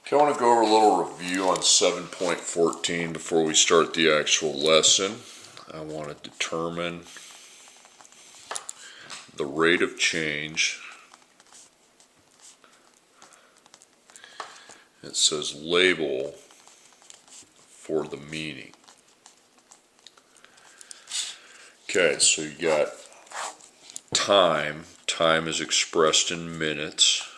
Okay, I want to go over a little review on 7.14 before we start the actual lesson. I want to determine the rate of change. It says label for the meaning. Okay, so you got time. Time is expressed in minutes.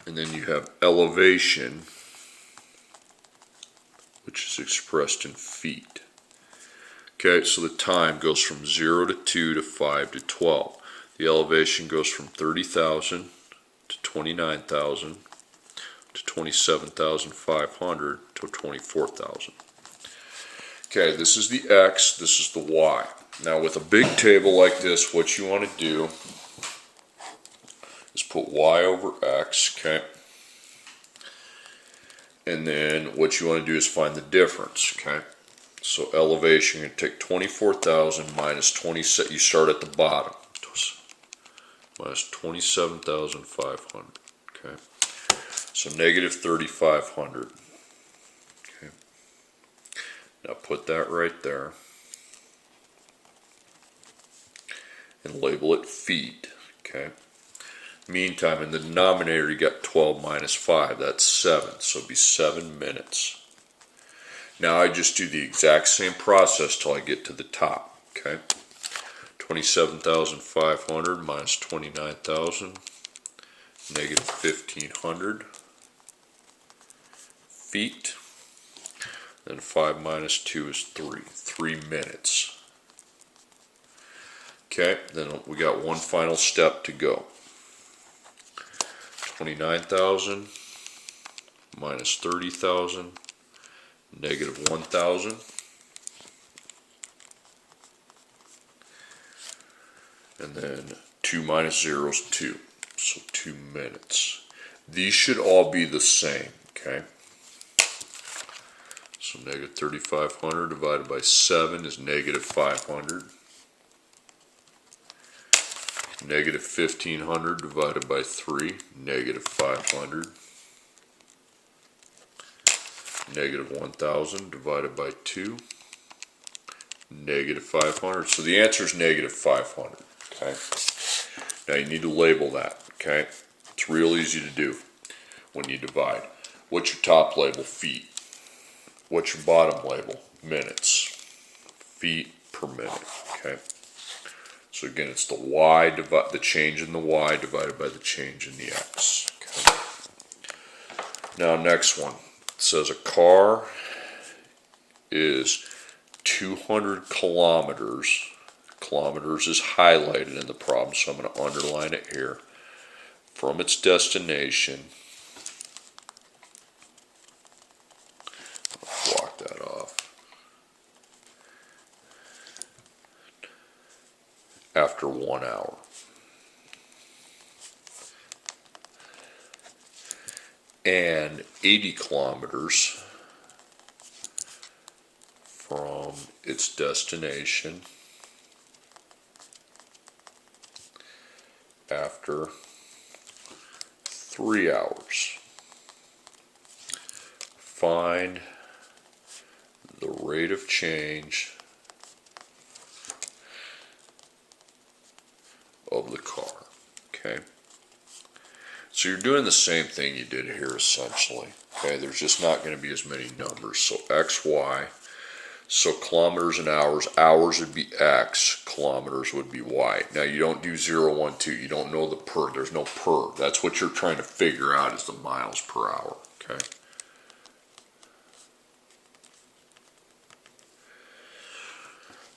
And then you have elevation, which is expressed in feet. Okay, so the time goes from 0 to 2 to 5 to 12. The elevation goes from 30,000 to 29,000 to 27,500 to 24,000. Okay, this is the X, this is the Y. Now with a big table like this, what you want to do is put Y over X, okay? And then what you want to do is find the difference, okay? So elevation, you're going to take 24,000 minus 27, you start at the bottom, minus 27,500, okay? So negative 3,500, okay? Now put that right there and label it feet, okay? Meantime, in the denominator, you got 12 minus 5. That's 7. So it'd be 7 minutes. Now I just do the exact same process till I get to the top. Okay. 27,500 minus 29,000. Negative 1,500 feet. Then 5 minus 2 is 3. 3 minutes. Okay. Then we got one final step to go. 29,000 minus 30,000, negative 1,000. And then 2 minus 0 is 2, so 2 minutes. These should all be the same, okay? So negative 3,500 divided by 7 is negative 500. Negative 1,500 divided by 3, negative 500. Negative 1,000 divided by 2, negative 500. So the answer is negative 500, okay? Now you need to label that, okay? It's real easy to do when you divide. What's your top label? Feet. What's your bottom label? Minutes. Feet per minute, okay? So again, it's the y the change in the y divided by the change in the x. Okay. Now next one, it says a car is 200 kilometers. Kilometers is highlighted in the problem, so I'm going to underline it here. From its destination. I'll block that off. After 1 hour. And 80 kilometers from its destination after 3 hours. Find the rate of change of the car, okay? So you're doing the same thing you did here essentially, okay? There's just not going to be as many numbers. So x, y, so kilometers and hours, hours would be x, kilometers would be y. Now you don't do 0, 1, 2, you don't know the per, there's no per. That's what you're trying to figure out is the miles per hour, okay?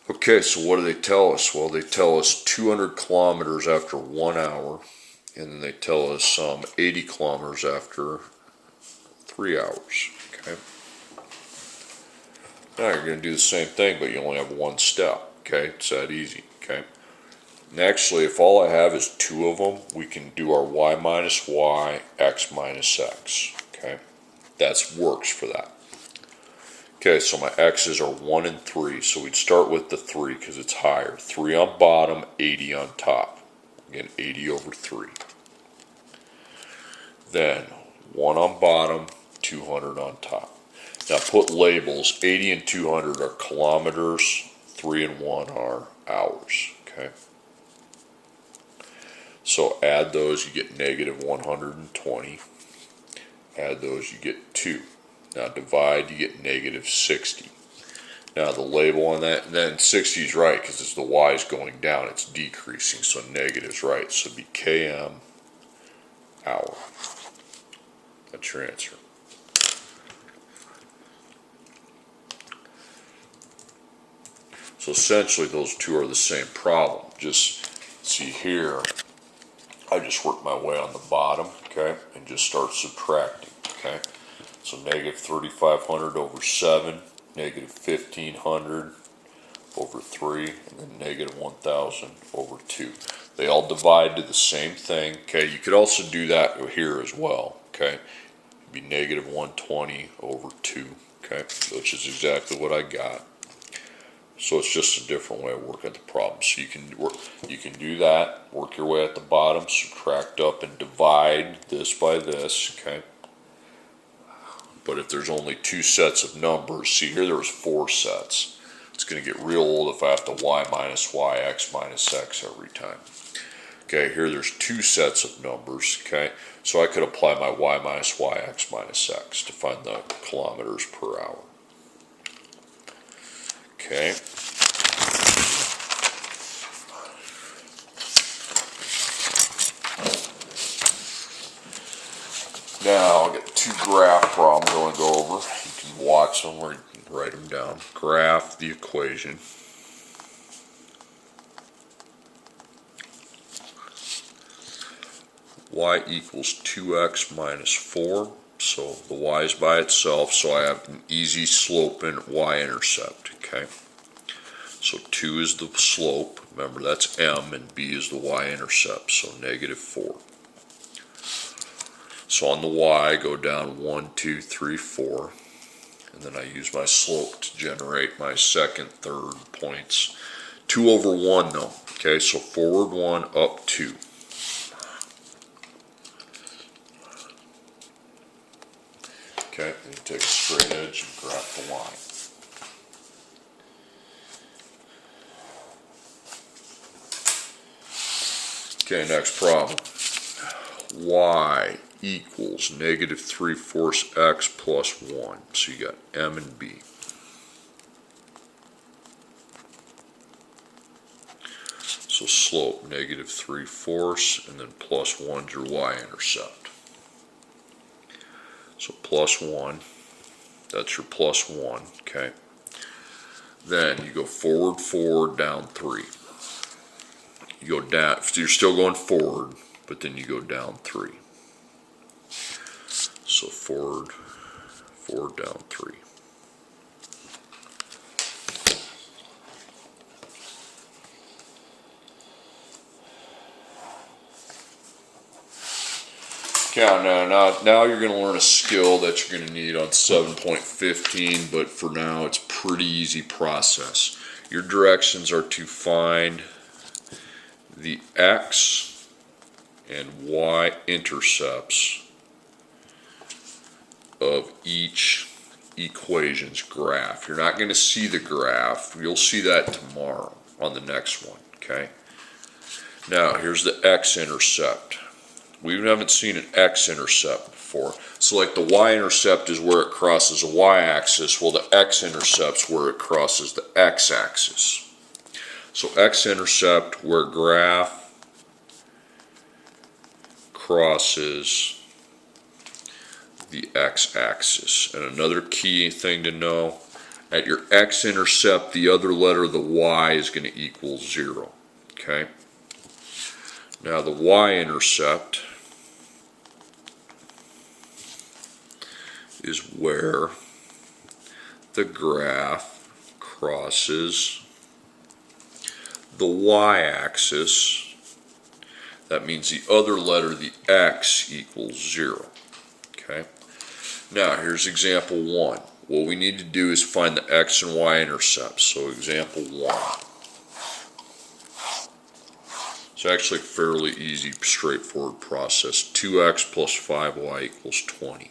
Okay, so what do they tell us? Well, they tell us 200 kilometers after 1 hour, and then they tell us 80 kilometers after 3 hours, okay? Now you're going to do the same thing, but you only have one step, okay? It's that easy, okay? And actually, if all I have is 2 of them, we can do our y minus y, x minus x, okay? That works for that. Okay, so my x's are 1 and 3, so we'd start with the 3 because it's higher. 3 on bottom, 80 on top. Again, 80 over 3. then 1 on bottom, 200 on top. Now put labels. 80 and 200 are kilometers, 3 and 1 are hours. Okay. So add those, you get negative 120. Add those, you get 2. Now divide, you get negative 60. Now the label on that, and then 60 is right because it's the y is going down, it's decreasing, so negative is right. So it'd be km hour. That's your answer. So essentially those two are the same problem. Just see here, I just work my way on the bottom, okay, and just start subtracting, okay. So negative 3,500 over 7, negative 1,500 over 3, and then negative 1,000 over 2. They all divide to the same thing, okay. You could also do that here as well, okay. It'd be negative 120 over 2, okay, which is exactly what I got. So it's just a different way of working at the problem. So you can do that, work your way at the bottom, subtract up and divide this by this, okay? But if there's only 2 sets of numbers, see here there was 4 sets. It's going to get real old if I have to y minus y, x minus x every time. Okay, here there's 2 sets of numbers, okay? So I could apply my y minus y, x minus x to find the kilometers per hour. Okay. Now I'll get 2 graph problems I want to go over. You can watch them or you can write them down. Graph the equation. Y equals 2x minus 4. So the y is by itself, so I have an easy slope and y-intercept, okay? So 2 is the slope, remember that's m, and b is the y-intercept, so negative 4. So on the y, I go down 1, 2, 3, 4, and then I use my slope to generate my second, third points. 2 over 1 though, okay, so forward 1, up 2. Okay, then you take a straight edge and graph the line. Okay, next problem. Y equals negative 3/4 x plus 1. So you got m and b. So slope negative 3/4 and then plus 1 is your y-intercept. So plus 1, that's your plus 1, okay. Then you go forward 4, down 3. You go down, so you're still going forward, but then you go down 3. So forward, down 3. Okay, now you're going to learn a skill that you're going to need on 7.15, but for now it's a pretty easy process. Your directions are to find the x and y intercepts of each equation's graph. You're not going to see the graph. You'll see that tomorrow on the next one, okay? Now, here's the x-intercept. We haven't seen an x-intercept before. So like the y-intercept is where it crosses a y-axis, well the x-intercept's where it crosses the x-axis. So x-intercept where graph crosses the x-axis. And another key thing to know, at your x-intercept the other letter of the y is going to equal 0. Okay? Now the y-intercept is where the graph crosses the y-axis. That means the other letter, the x, equals 0. Okay. Now here's example 1. What we need to do is find the x and y intercepts. So example 1. It's actually a fairly easy, straightforward process. 2x plus 5y equals 20.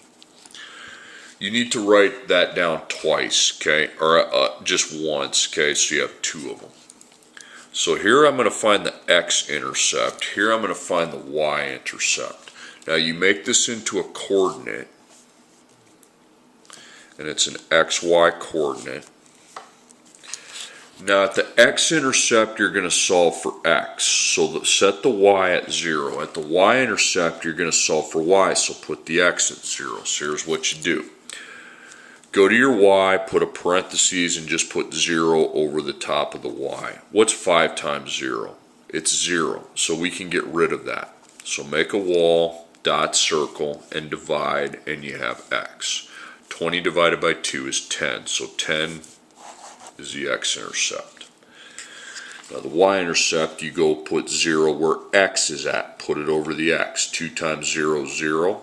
You need to write that down twice, okay, or just once, okay, so you have two of them. So here I'm going to find the x-intercept. Here I'm going to find the y-intercept. Now you make this into a coordinate, and it's an xy coordinate. Now at the x-intercept you're going to solve for x, so set the y at 0. At the y-intercept you're going to solve for y, so put the x at 0. So here's what you do. Go to your y, put a parentheses, and just put 0 over the top of the y. What's 5 times 0? It's 0, so we can get rid of that. So make a wall, dot circle, and divide, and you have x. 20 divided by 2 is 10, so 10 is the x-intercept. Now the y-intercept, you go put 0 where x is at. Put it over the x. 2 times 0 is 0.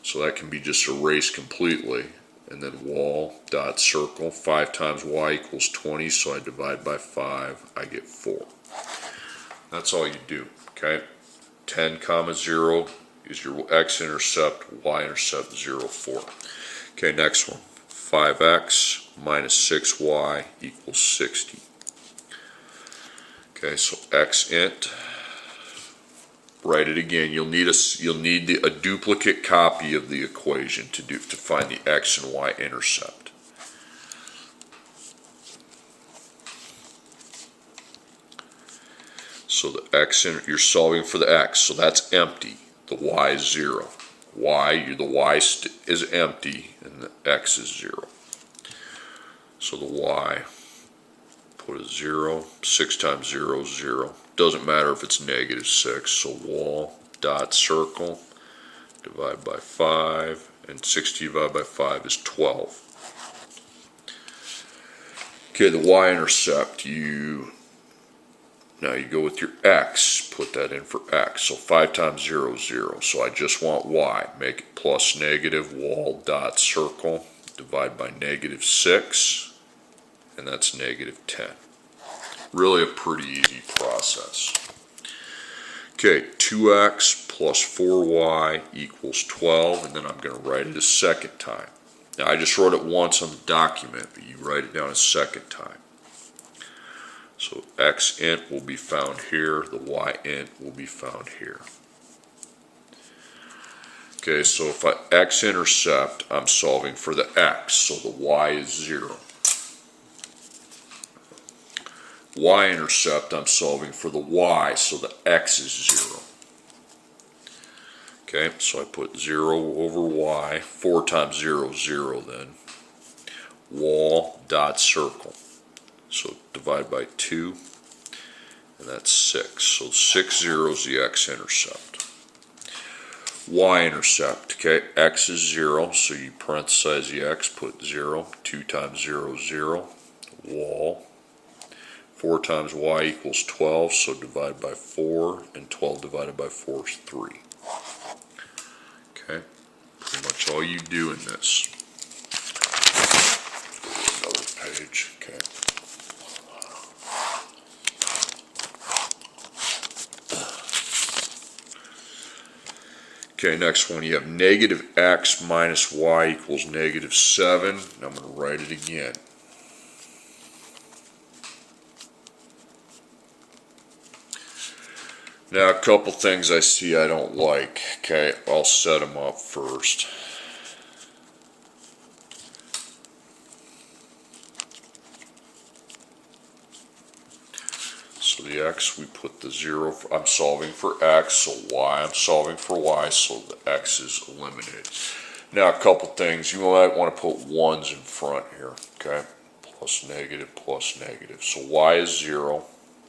So that can be just erased completely. And then wall, dot circle. 5 times y equals 20, so I divide by 5. I get 4. That's all you do, okay? 10 comma 0 is your x-intercept, y-intercept 0, 4. Okay, next one. 5x minus 6y equals 60. Okay, so x int. Write it again. You'll need a duplicate copy of the equation to find the x and y intercept. So the x you're solving for the x, so that's empty. The y is 0. The y is empty, and the x is 0. So the y, put a 0. 6 times 0 is 0. Doesn't matter if it's negative 6. So wall, dot circle, divide by 5, and 60 divided by 5 is 12. Okay, the y-intercept, now you go with your x, put that in for x. So 5 times 0 is 0. So I just want y. Make it plus negative, wall, dot circle, divide by negative 6, and that's negative 10. Really a pretty easy process. Okay, 2x plus 4y equals 12, and then I'm going to write it a second time. Now I just wrote it once on the document, but you write it down a second time. So x int will be found here, the y int will be found here. Okay, so if I x-intercept, I'm solving for the x, so the y is 0. Y-intercept, I'm solving for the y, so the x is 0. Okay, so I put 0 over y. 4 times 0 is 0 then. Wall, dot circle. So divide by 2, and that's 6. So 6 zeros the x-intercept. Y-intercept, okay, x is 0, so you parenthesize the x, put 0. 2 times 0 is 0. Wall. 4 times y equals 12, so divide by 4, and 12 divided by 4 is 3. Okay, pretty much all you do in this. Another page, okay. Okay, next one, you have negative x minus y equals negative 7. And I'm going to write it again. Now, a couple things I see I don't like. Okay, I'll set them up first. So the x, we put the 0, I'm solving for x, so y, I'm solving for y, so the x is eliminated. Now, a couple things, you might want to put 1s in front here, okay? Plus negative, so y is 0.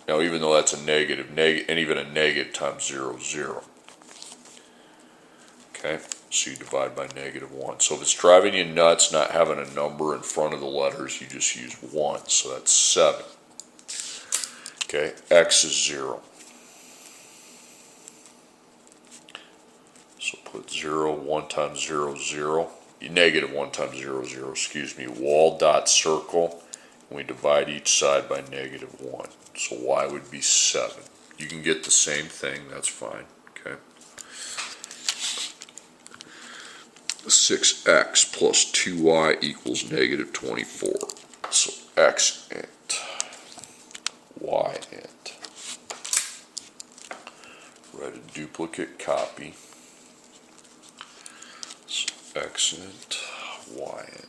Now, even though that's a negative, and even a negative times 0 is 0. Okay, so you divide by negative 1. So if it's driving you nuts not having a number in front of the letters, you just use 1. So that's 7. Okay, x is 0. So put 0, 1 times 0 is 0. Negative 1 times 0 is 0, excuse me. Wall, dot, circle. And we divide each side by negative 1. So y would be 7. you can get the same thing, that's fine, okay? 6x plus 2y equals negative 24. So x int, y int. Write a duplicate copy. So x int, y int.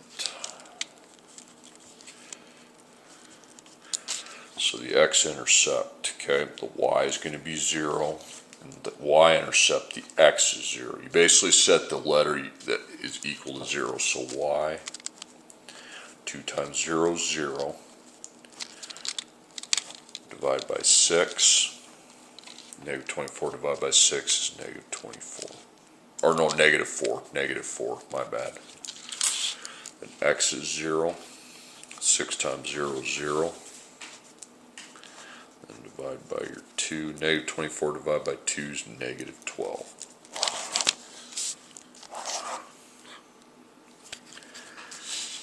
So the x-intercept, okay, the y is going to be 0, and the y-intercept, the x is 0. You basically set the letter that is equal to 0. So y, 2 times 0 is 0, divide by 6, negative 24 divided by 6 is negative 24. Or no, negative 4, my bad. And x is 0, 6 times 0 is 0. Divide by your 2, negative 24 divided by 2 is negative 12.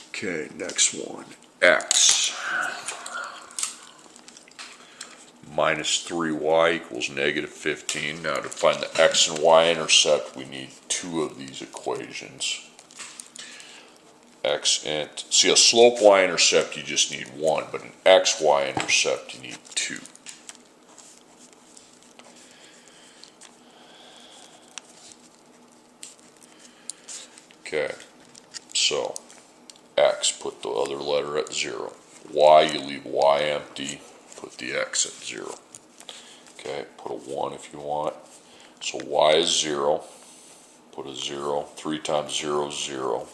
Okay, next one, x minus 3y equals negative 15. Now to find the x and y-intercept, we need two of these equations. X int, see a slope y-intercept you just need one, but an x y-intercept you need two. Okay, so x, put the other letter at 0. Y, you leave y empty, put the x at 0. Okay, put a 1 if you want. So y is 0, put a 0. 3 times 0 is 0.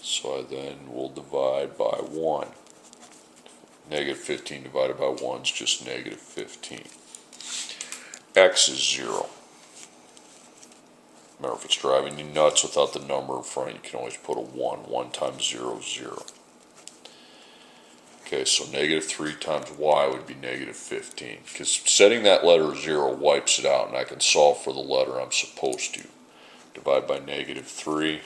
So I then will divide by 1. Negative 15 divided by 1 is just negative 15. X is 0. Remember, if it's driving you nuts without the number in front, you can always put a 1. 1 times 0 is 0. Okay, so negative 3 times y would be negative 15. Because setting that letter 0 wipes it out, and I can solve for the letter I'm supposed to. Divide by negative 3,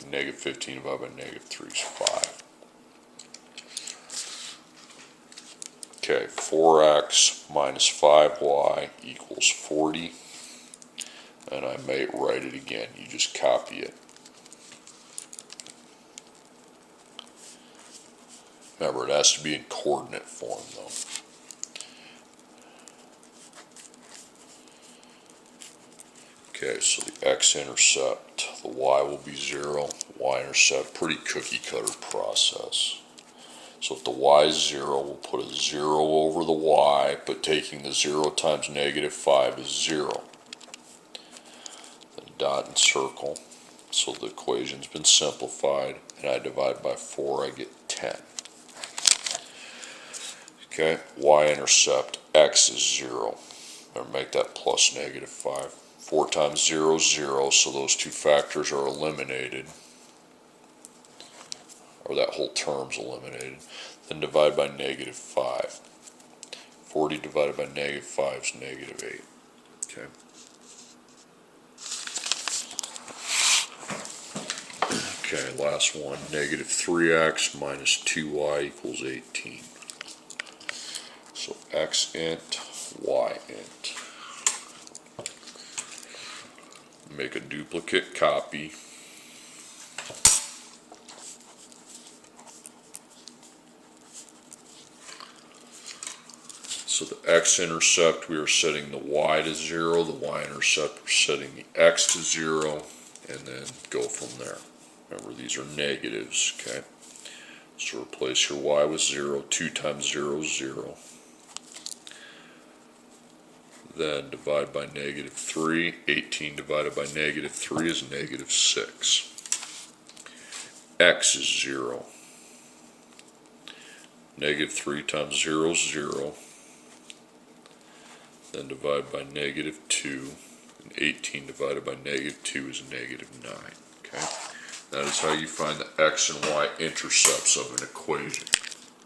and negative 15 divided by negative 3 is 5. Okay, 4x minus 5y equals 40. And I may write it again. You just copy it. Remember, it has to be in coordinate form, though. Okay, so the x-intercept, the y will be 0. Y-intercept, pretty cookie-cutter process. So if the y is 0, we'll put a 0 over the y, but taking the 0 times negative 5 is 0. Dot and circle, so the equation's been simplified, and I divide by 4, I get 10. Okay, y-intercept, x is 0. Remember, make that plus negative 5. 4 times 0 is 0, so those two factors are eliminated, or that whole term's eliminated. Then divide by negative 5. 40 divided by negative 5 is negative 8. Okay. Okay, last one, negative 3x minus 2y equals 18. So x int, y int. Make a duplicate copy. So the x-intercept, we are setting the y to 0, the y-intercept, we're setting the x to 0, and then go from there. Remember, these are negatives, okay? So replace your y with 0. 2 times 0 is 0. Then divide by negative 3. 18 divided by negative 3 is negative 6. X is 0. Negative 3 times 0 is 0. Then divide by negative 2. And 18 divided by negative 2 is negative 9, okay? That is how you find the x and y intercepts of an equation.